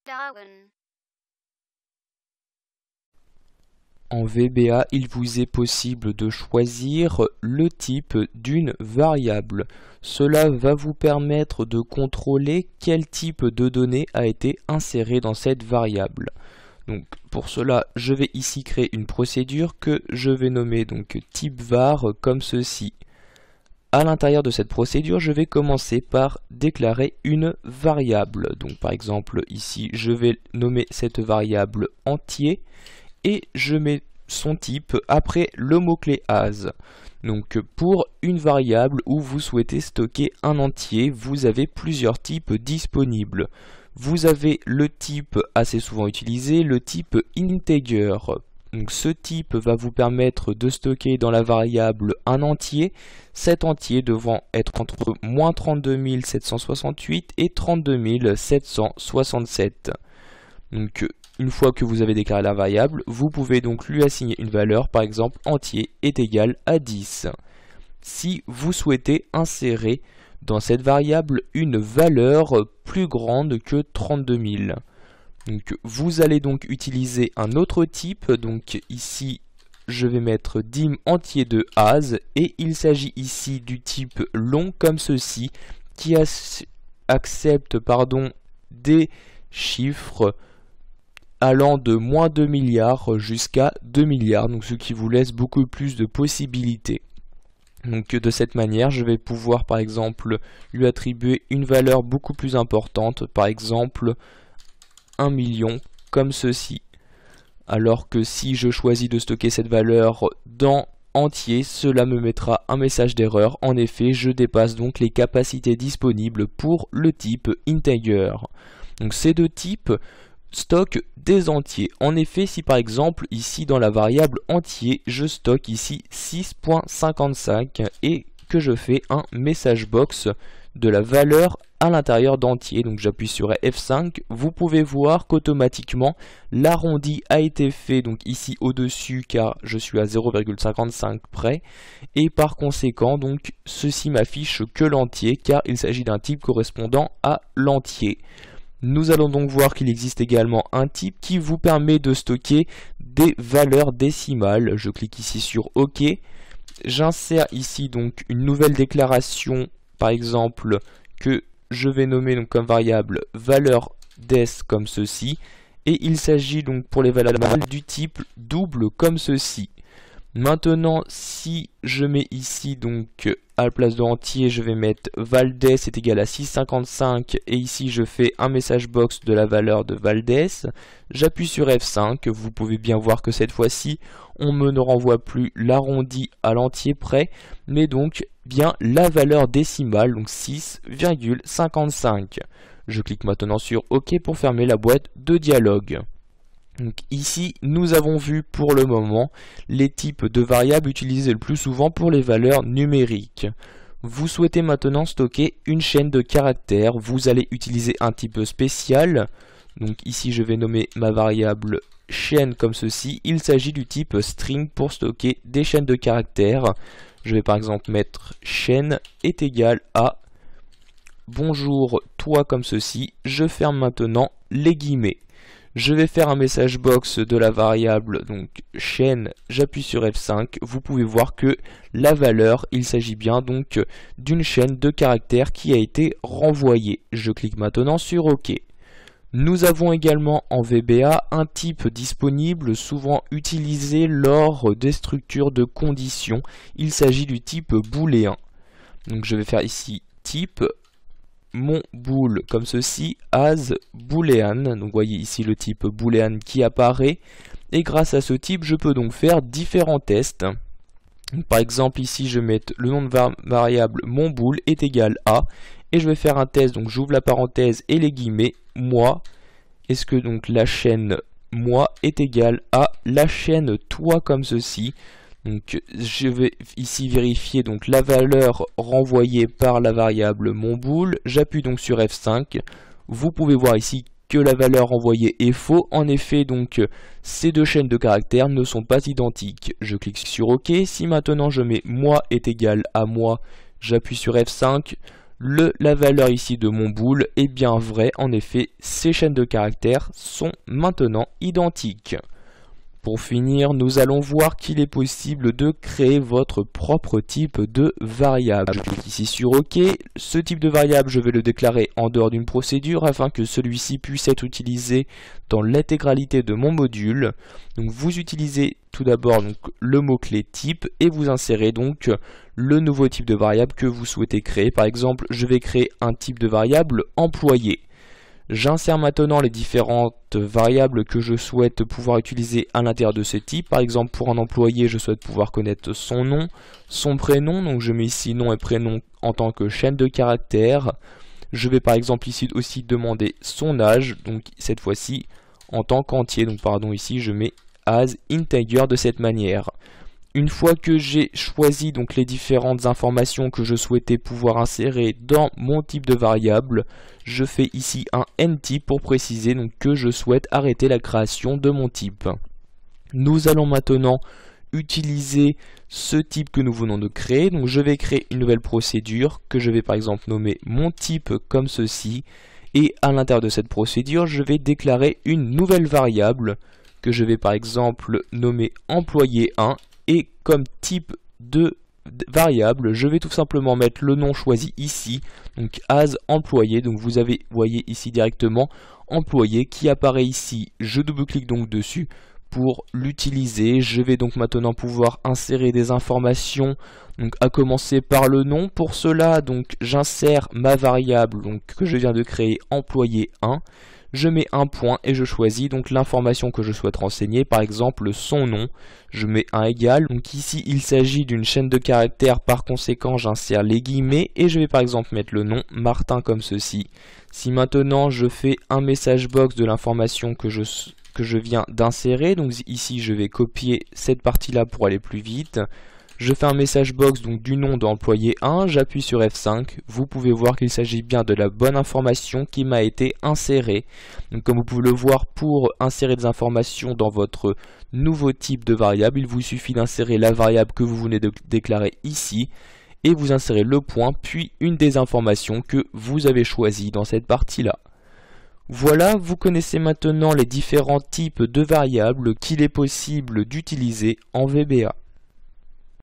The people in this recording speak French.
Darwin. En VBA, il vous est possible de choisir le type d'une variable. Cela va vous permettre de contrôler quel type de données a été inséré dans cette variable. Donc pour cela, je vais ici créer une procédure que je vais nommer donc type var comme ceci. À l'intérieur de cette procédure, je vais commencer par déclarer une variable. Donc par exemple ici, je vais nommer cette variable entier et je mets son type après le mot-clé as. Donc pour une variable où vous souhaitez stocker un entier, vous avez plusieurs types disponibles. Vous avez le type assez souvent utilisé, le type integer. Donc ce type va vous permettre de stocker dans la variable un entier, cet entier devant être entre moins 32 768 et 32 767. Donc une fois que vous avez déclaré la variable, vous pouvez donc lui assigner une valeur, par exemple entier est égal à 10. Si vous souhaitez insérer dans cette variable une valeur plus grande que 32 000. Donc, vous allez donc utiliser un autre type, donc ici je vais mettre dim entier de as et il s'agit ici du type long comme ceci qui accepte des chiffres allant de moins 2 milliards jusqu'à 2 milliards, donc ce qui vous laisse beaucoup plus de possibilités. Donc de cette manière, je vais pouvoir par exemple lui attribuer une valeur beaucoup plus importante, par exemple 1 million, comme ceci. Alors que si je choisis de stocker cette valeur dans entier, cela me mettra un message d'erreur. En effet, je dépasse donc les capacités disponibles pour le type integer. Donc ces deux types stockent des entiers. En effet, si par exemple ici dans la variable entier, je stocke ici 6.55 et que je fais un message box de la valeur à l'intérieur d'entier, donc j'appuie sur F5, vous pouvez voir qu'automatiquement l'arrondi a été fait donc ici au-dessus car je suis à 0,55 près et par conséquent donc ceci m'affiche que l'entier car il s'agit d'un type correspondant à l'entier. Nous allons donc voir qu'il existe également un type qui vous permet de stocker des valeurs décimales. Je clique ici sur OK. J'insère ici donc une nouvelle déclaration, par exemple, que je vais nommer donc comme variable valeur des comme ceci. Et il s'agit donc pour les valeurs du type double comme ceci. Maintenant, si je mets ici donc à la place de entier, je vais mettre valdes est égal à 6,55 et ici je fais un message box de la valeur de valdes. J'appuie sur F5, vous pouvez bien voir que cette fois-ci, on ne renvoie plus l'arrondi à l'entier près, mais donc bien la valeur décimale, donc 6,55. Je clique maintenant sur OK pour fermer la boîte de dialogue. Donc ici, nous avons vu pour le moment les types de variables utilisés le plus souvent pour les valeurs numériques. Vous souhaitez maintenant stocker une chaîne de caractères. Vous allez utiliser un type spécial. Donc ici, je vais nommer ma variable chaîne comme ceci. Il s'agit du type string pour stocker des chaînes de caractères. Je vais par exemple mettre chaîne est égal à bonjour toi comme ceci. Je ferme maintenant les guillemets. Je vais faire un message box de la variable donc chaîne, j'appuie sur F5, vous pouvez voir que la valeur, il s'agit bien donc d'une chaîne de caractères qui a été renvoyée. Je clique maintenant sur OK. Nous avons également en VBA un type disponible souvent utilisé lors des structures de conditions. Il s'agit du type booléen. Donc je vais faire ici type mon bool comme ceci, as boolean. Donc vous voyez ici le type boolean qui apparaît. Et grâce à ce type, je peux donc faire différents tests. Donc, par exemple, ici, je vais mettre le nom de variable mon bool est égal à. Et je vais faire un test. Donc j'ouvre la parenthèse et les guillemets. Moi. Est-ce que donc la chaîne moi est égale à la chaîne toi comme ceci. Donc je vais ici vérifier donc la valeur renvoyée par la variable monbool. J'appuie donc sur F5. Vous pouvez voir ici que la valeur renvoyée est faux. En effet, donc ces deux chaînes de caractères ne sont pas identiques. Je clique sur OK. Si maintenant je mets moi est égal à moi, j'appuie sur F5. la valeur ici de mon bool est bien vraie. En effet, ces chaînes de caractères sont maintenant identiques. Pour finir, nous allons voir qu'il est possible de créer votre propre type de variable. Je clique ici sur OK. Ce type de variable, je vais le déclarer en dehors d'une procédure afin que celui-ci puisse être utilisé dans l'intégralité de mon module. Donc vous utilisez tout d'abord le mot-clé type et vous insérez donc le nouveau type de variable que vous souhaitez créer. Par exemple, je vais créer un type de variable employé. J'insère maintenant les différentes variables que je souhaite pouvoir utiliser à l'intérieur de ce type. Par exemple, pour un employé, je souhaite pouvoir connaître son nom, son prénom. Donc je mets ici nom et prénom en tant que chaîne de caractères. Je vais par exemple ici aussi demander son âge. Donc cette fois-ci en tant qu'entier. Donc pardon, ici je mets as integer de cette manière. Une fois que j'ai choisi donc les différentes informations que je souhaitais pouvoir insérer dans mon type de variable, je fais ici un endType pour préciser donc que je souhaite arrêter la création de mon type. Nous allons maintenant utiliser ce type que nous venons de créer. Donc je vais créer une nouvelle procédure que je vais par exemple nommer mon type comme ceci. Et à l'intérieur de cette procédure, je vais déclarer une nouvelle variable que je vais par exemple nommer employé1. Et comme type de variable, je vais tout simplement mettre le nom choisi ici, donc as employé. Donc vous voyez ici directement employé qui apparaît ici. Je double-clique donc dessus pour l'utiliser. Je vais donc maintenant pouvoir insérer des informations, donc à commencer par le nom. Pour cela, donc j'insère ma variable donc que je viens de créer employé1. Je mets un point et je choisis donc l'information que je souhaite renseigner, par exemple son nom. Je mets un égal. Donc ici il s'agit d'une chaîne de caractères, par conséquent j'insère les guillemets et je vais par exemple mettre le nom Martin comme ceci. Si maintenant je fais un message box de l'information que je viens d'insérer, donc ici je vais copier cette partie là pour aller plus vite. Je fais un message box donc du nom d'employé 1, j'appuie sur F5, vous pouvez voir qu'il s'agit bien de la bonne information qui m'a été insérée. Donc comme vous pouvez le voir, pour insérer des informations dans votre nouveau type de variable, il vous suffit d'insérer la variable que vous venez de déclarer ici, et vous insérez le point, puis une des informations que vous avez choisies dans cette partie-là. Voilà, vous connaissez maintenant les différents types de variables qu'il est possible d'utiliser en VBA.